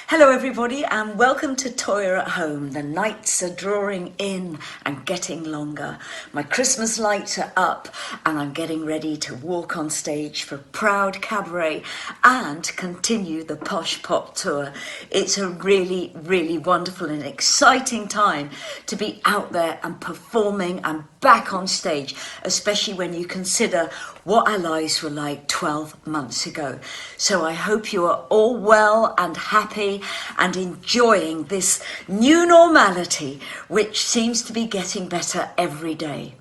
Hello everybody and welcome to Toyah at Home. The nights are drawing in and getting longer. My Christmas lights are up and I'm getting ready to walk on stage for Proud Cabaret and continue the Posh Pop tour. It's a really, really wonderful and exciting time to be out there and performing and back on stage, especially when you consider what our lives were like 12 months ago. So I hope you are all well and happy and enjoying this new normality, which seems to be getting better every day.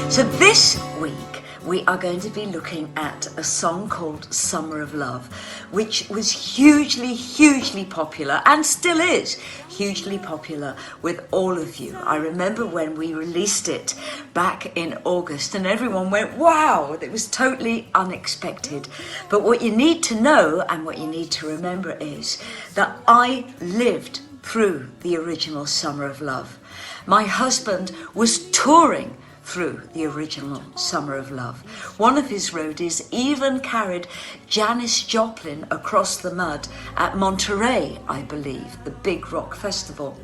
So this week, we are going to be looking at a song called Summer of Love, which was hugely popular and still is hugely popular with all of you. I remember when we released it back in August and everyone went, wow, it was totally unexpected. But what you need to know and what you need to remember is that I lived through the original Summer of Love. My husband was touring through the original Summer of Love. One of his roadies even carried Janis Joplin across the mud at Monterey, I believe, the big rock festival.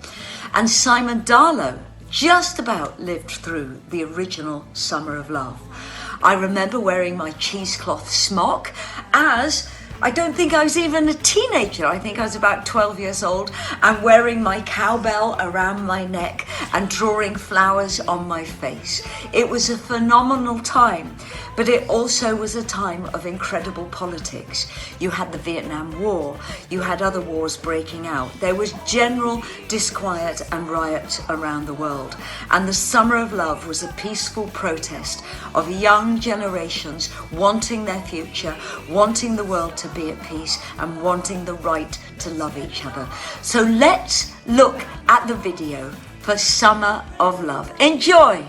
And Simon Darlow just about lived through the original Summer of Love. I remember wearing my cheesecloth smock as I don't think I was even a teenager. I think I was about 12 years old and wearing my cowbell around my neck and drawing flowers on my face. It was a phenomenal time, but it also was a time of incredible politics. You had the Vietnam War, you had other wars breaking out. There was general disquiet and riot around the world. And the Summer of Love was a peaceful protest of young generations wanting their future, wanting the world to be at peace and wanting the right to love each other. So let's look at the video for Summer of Love. Enjoy!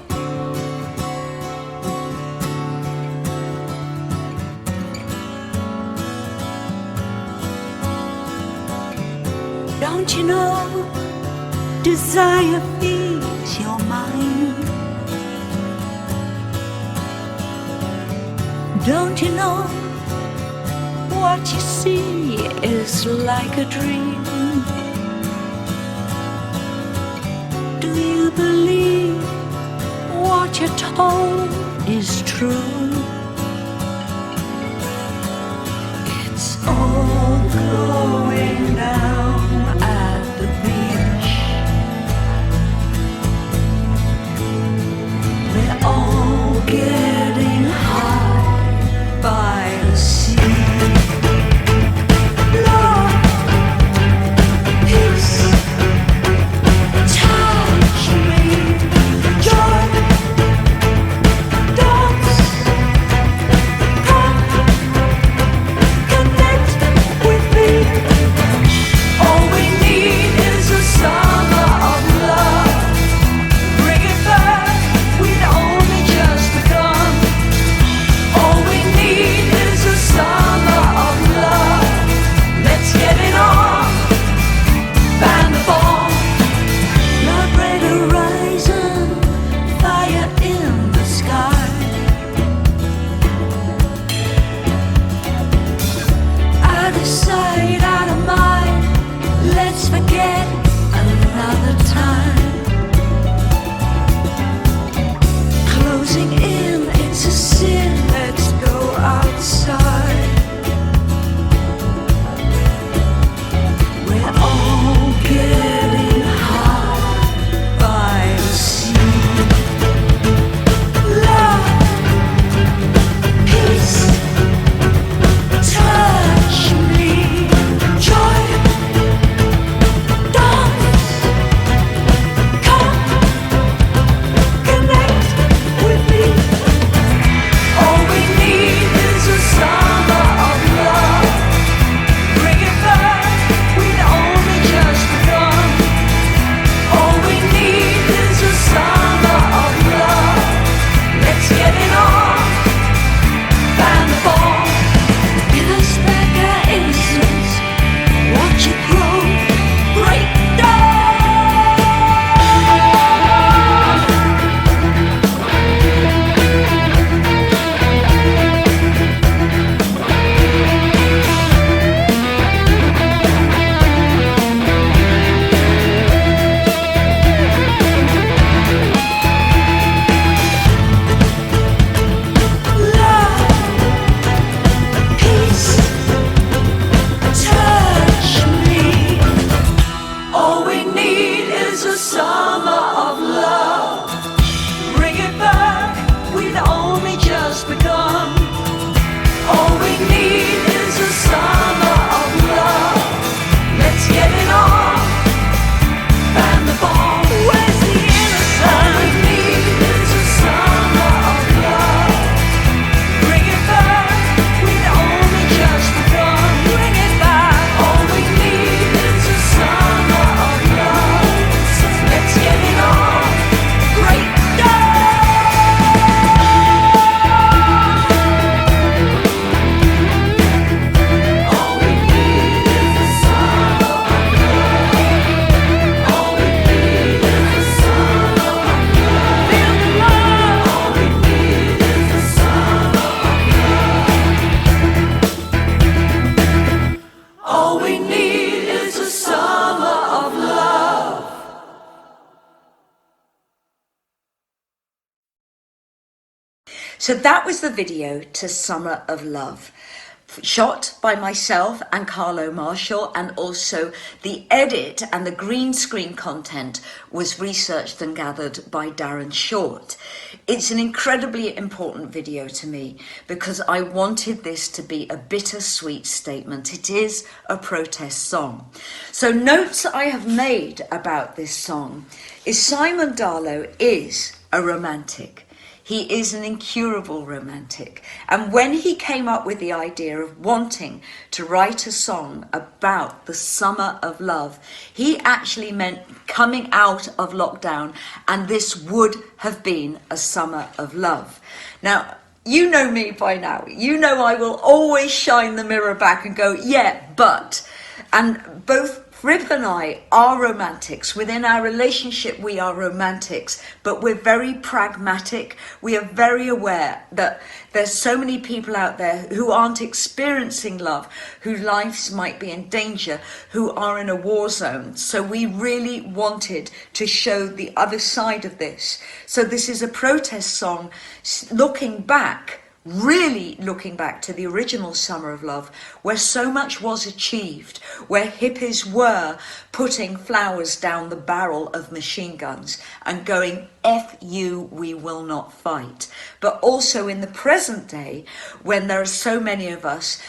Don't you know, desire fills your mind. Don't you know, what you see is like a dream. Do you believe what you're told is true? It's all going down at the beach. We're all getting high by the sea. So that was the video to Summer of Love, shot by myself and Carlo Marshall, and also the edit and the green screen content was researched and gathered by Darren Short. It's an incredibly important video to me because I wanted this to be a bittersweet statement. It is a protest song. So notes I have made about this song is Simon Darlow is a romantic. He is an incurable romantic. And when he came up with the idea of wanting to write a song about the summer of love, he actually meant coming out of lockdown, and this would have been a summer of love. Now, you know me by now. You know I will always shine the mirror back and go, yeah, but. And both Rip and I are romantics. Within our relationship, we are romantics, but we're very pragmatic. We are very aware that there's so many people out there who aren't experiencing love, whose lives might be in danger, who are in a war zone. So we really wanted to show the other side of this. So this is a protest song looking back, really looking back to the original Summer of Love, where so much was achieved, where hippies were putting flowers down the barrel of machine guns and going, F you, we will not fight. But also in the present day, when there are so many of us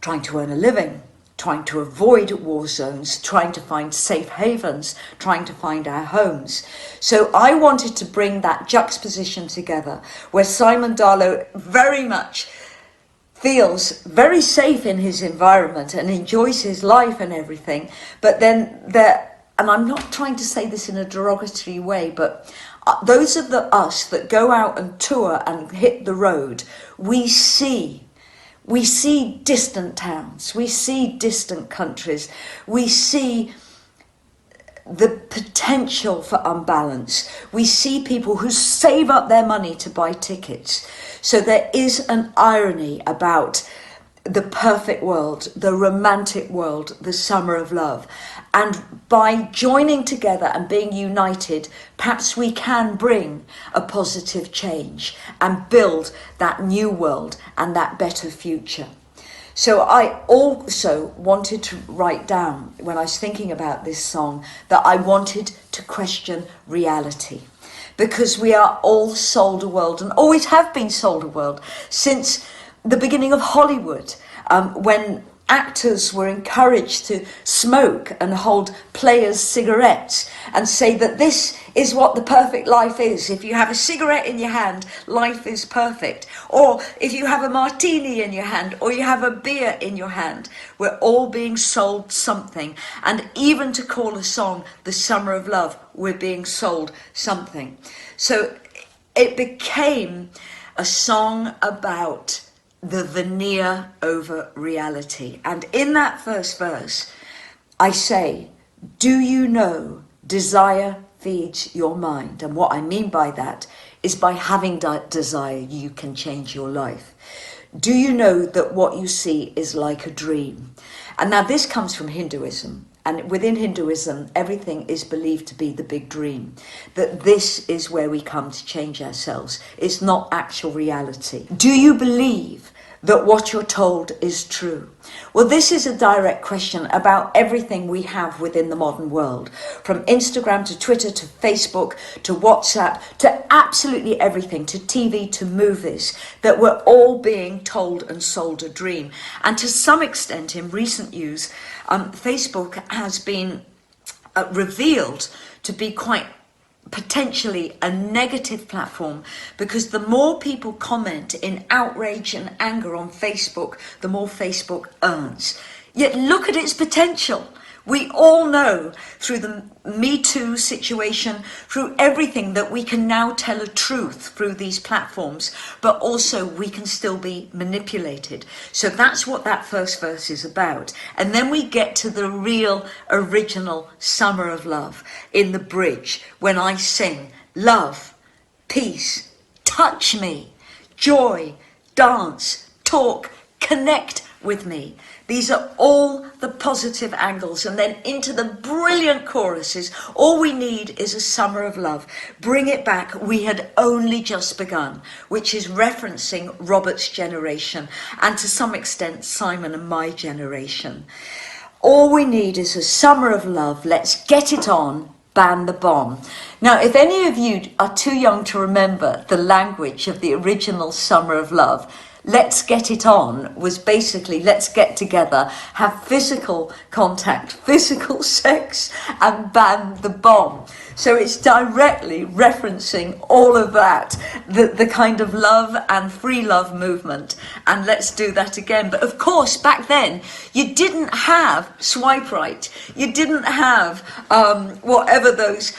trying to earn a living, trying to avoid war zones, trying to find safe havens, trying to find our homes. So I wanted to bring that juxtaposition together where Simon Darlow very much feels very safe in his environment and enjoys his life and everything. But then and I'm not trying to say this in a derogatory way, but those of us that go out and tour and hit the road, we see distant towns, we see distant countries, we see the potential for unbalance. We see people who save up their money to buy tickets. So there is an irony about the perfect world, the romantic world, the summer of love. And by joining together and being united, perhaps we can bring a positive change and build that new world and that better future. So I also wanted to write down, when I was thinking about this song, that I wanted to question reality. Because we are all sold a world and always have been sold a world since the beginning of Hollywood, when actors were encouraged to smoke and hold players' cigarettes and say that this is what the perfect life is. If you have a cigarette in your hand, life is perfect. Or if you have a martini in your hand or you have a beer in your hand, we're all being sold something. And even to call a song The Summer of Love, we're being sold something. So it became a song about the veneer over reality. And in that first verse, I say, do you know desire feeds your mind? And what I mean by that is by having that desire, you can change your life. Do you know that what you see is like a dream? And now this comes from Hinduism. And within Hinduism, everything is believed to be the big dream. That this is where we come to change ourselves. It's not actual reality. Do you believe that what you're told is true? Well, this is a direct question about everything we have within the modern world. From Instagram to Twitter to Facebook to WhatsApp to absolutely everything, to TV to movies, that we're all being told and sold a dream. And to some extent, in recent years, Facebook has been revealed to be quite potentially a negative platform, because the more people comment in outrage and anger on Facebook, the more Facebook earns. Yet look at its potential. We all know through the Me Too situation, through everything, that we can now tell a truth through these platforms, but also we can still be manipulated. So that's what that first verse is about. And then we get to the real original Summer of Love in the bridge, when I sing love, peace, touch me, joy, dance, talk, connect with me. These are all the positive angles, and then into the brilliant choruses. All we need is a summer of love. Bring it back. We had only just begun, which is referencing Robert's generation and to some extent Simon and my generation. All we need is a summer of love. Let's get it on. Ban the bomb. Now, if any of you are too young to remember the language of the original Summer of Love, let's get it on was basically let's get together, have physical contact, physical sex, and ban the bomb. So it's directly referencing all of that, the kind of love and free love movement. And let's do that again. But of course, back then, you didn't have swipe right. You didn't have whatever those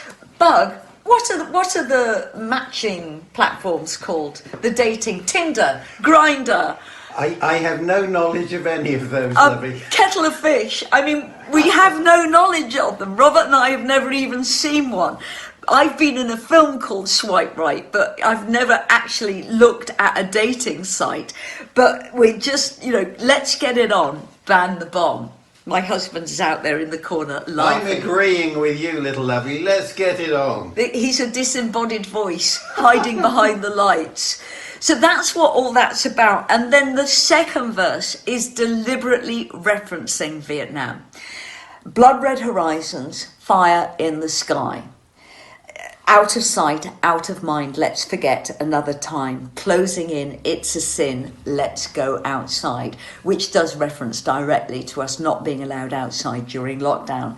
What are the matching platforms called? The dating, Tinder, Grindr. I have no knowledge of any of those, Lovey. Kettle of fish. I mean, we have no knowledge of them. Robert and I have never even seen one. I've been in a film called Swipe Right, but I've never actually looked at a dating site. But we're just, let's get it on, ban the bomb. My husband's out there in the corner laughing. I'm agreeing with you, little Lovey. Let's get it on. He's a disembodied voice hiding behind the lights. So that's what all that's about. And then the second verse is deliberately referencing Vietnam. Blood red horizons, fire in the sky. Out of sight, out of mind, let's forget another time. Closing in, it's a sin, let's go outside, which does reference directly to us not being allowed outside during lockdown.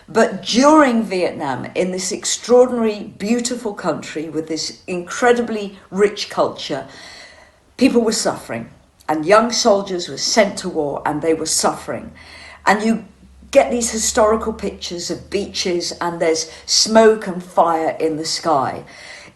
But during Vietnam, in this extraordinary, beautiful country with this incredibly rich culture, people were suffering, and young soldiers were sent to war and they were suffering. And you get these historical pictures of beaches and there's smoke and fire in the sky.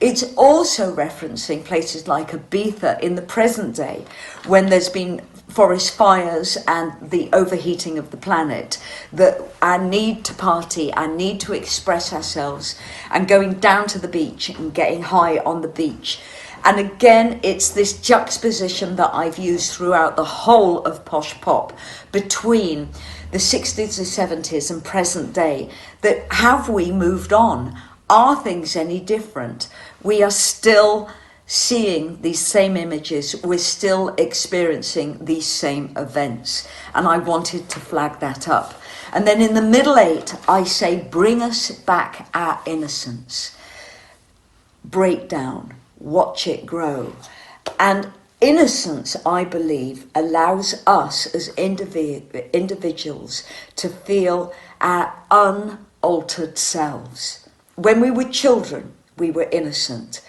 It's also referencing places like Ibiza in the present day when there's been forest fires and the overheating of the planet, that our need to party, our need to express ourselves and going down to the beach and getting high on the beach. And again, it's this juxtaposition that I've used throughout the whole of Posh Pop between the 60s and 70s and present day, that have we moved on? Are things any different? We are still seeing these same images. We're still experiencing these same events. And I wanted to flag that up. And then in the middle eight, I say, bring us back our innocence. Break down, watch it grow. And innocence, I believe, allows us as individuals to feel our unaltered selves. When we were children, we were innocent.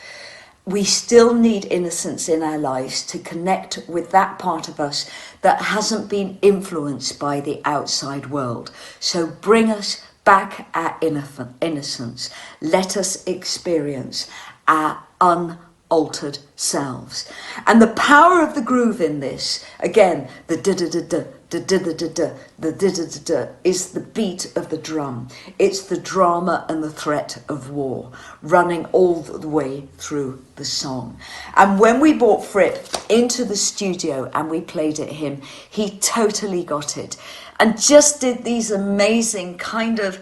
We still need innocence in our lives to connect with that part of us that hasn't been influenced by the outside world. So bring us back our innocence. Let us experience our unaltered selves. And the power of the groove in this, again, the da-da-da-da, da-da-da-da-da, the da-da-da-da is the beat of the drum. It's the drama and the threat of war running all the way through the song. And when we brought Fripp into the studio and we played it him, he totally got it and just did these amazing kind of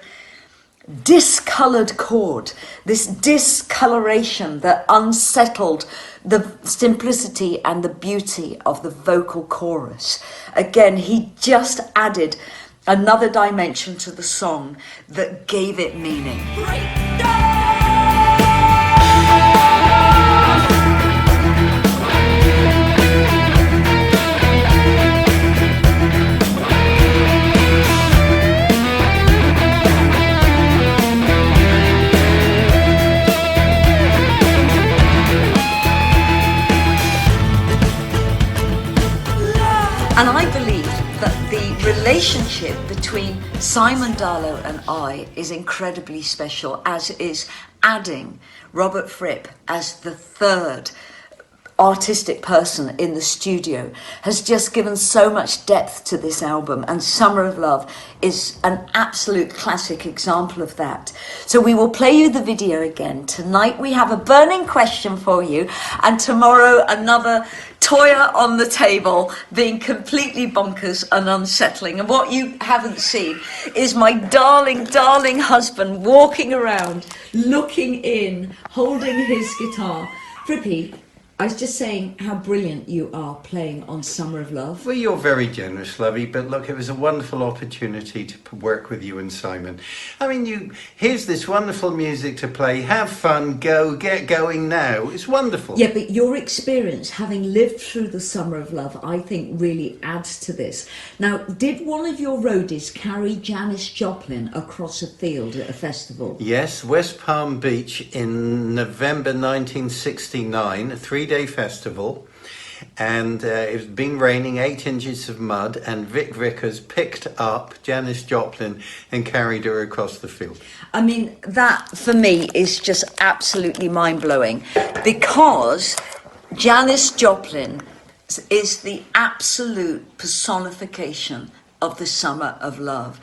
discolored chord, this discoloration that unsettled the simplicity and the beauty of the vocal chorus. Again, he just added another dimension to the song that gave it meaning. And I believe that the relationship between Simon Darlow and I is incredibly special, as is adding Robert Fripp as the third artistic person in the studio, has just given so much depth to this album, and Summer of Love is an absolute classic example of that. So we will play you the video again. Tonight we have a burning question for you, and tomorrow another Toyah on the table being completely bonkers and unsettling. And what you haven't seen is my darling, darling husband walking around, looking in, holding his guitar. Frippy, I was just saying how brilliant you are playing on Summer of Love. Well, you're very generous, Lovey, but look, it was a wonderful opportunity to work with you and Simon. I mean, here's this wonderful music to play. Have fun, get going now. It's wonderful. Yeah, but your experience, having lived through the Summer of Love, I think really adds to this. Now, did one of your roadies carry Janis Joplin across a field at a festival? Yes, West Palm Beach in November 1969, a three-day festival, and it's been raining, 8 inches of mud, and Vic Vickers picked up Janis Joplin and carried her across the field. I mean, that for me is just absolutely mind-blowing, because Janis Joplin is the absolute personification of the Summer of Love.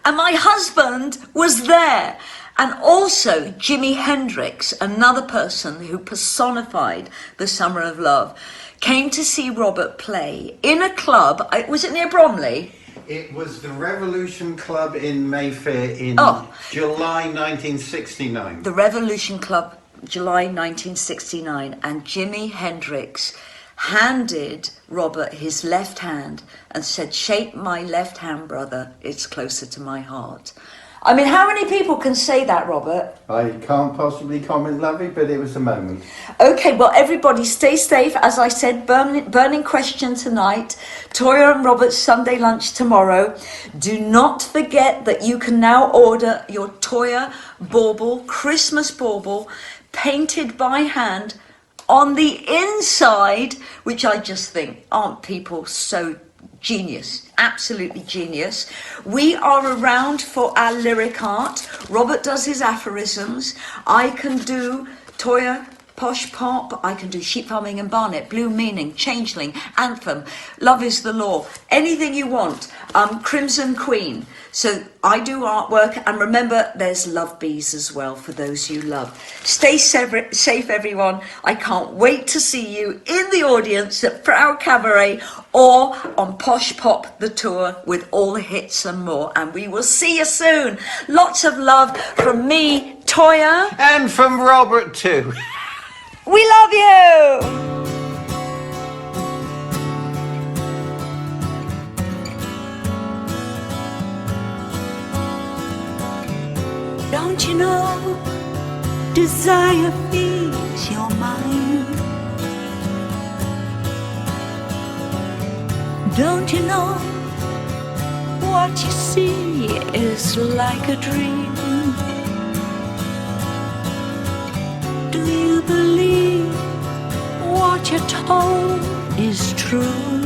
And my husband was there. And also Jimi Hendrix, another person who personified the Summer of Love, came to see Robert play in a club. Was it near Bromley? It was the Revolution Club in Mayfair in July 1969. The Revolution Club, July 1969. And Jimi Hendrix handed Robert his left hand and said, "Shake my left hand, brother, it's closer to my heart." I mean, how many people can say that, Robert? I can't possibly comment, Lovey, but it was a moment. Okay, well, everybody stay safe. As I said, burning question tonight. Toyah and Robert's Sunday lunch tomorrow. Do not forget that you can now order your Toyah bauble, Christmas bauble, painted by hand on the inside, which I just think, aren't people so genius, absolutely genius. We are around for our lyric art. Robert does his aphorisms. I can do Toyah, Posh Pop. I can do Sheep Farming and Barnet, Blue Meaning, Changeling, Anthem, Love is the Law, anything you want. Crimson Queen. So I do artwork, and remember, there's love bees as well for those you love. Stay safe, everyone. I can't wait to see you in the audience at Proud Cabaret or on Posh Pop, the tour, with all the hits and more. And we will see you soon. Lots of love from me, Toyah. And from Robert too. We love you. Don't you know, desire feeds your mind. Don't you know, what you see is like a dream. Do you believe what you're told is true?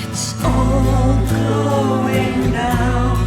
It's all going down.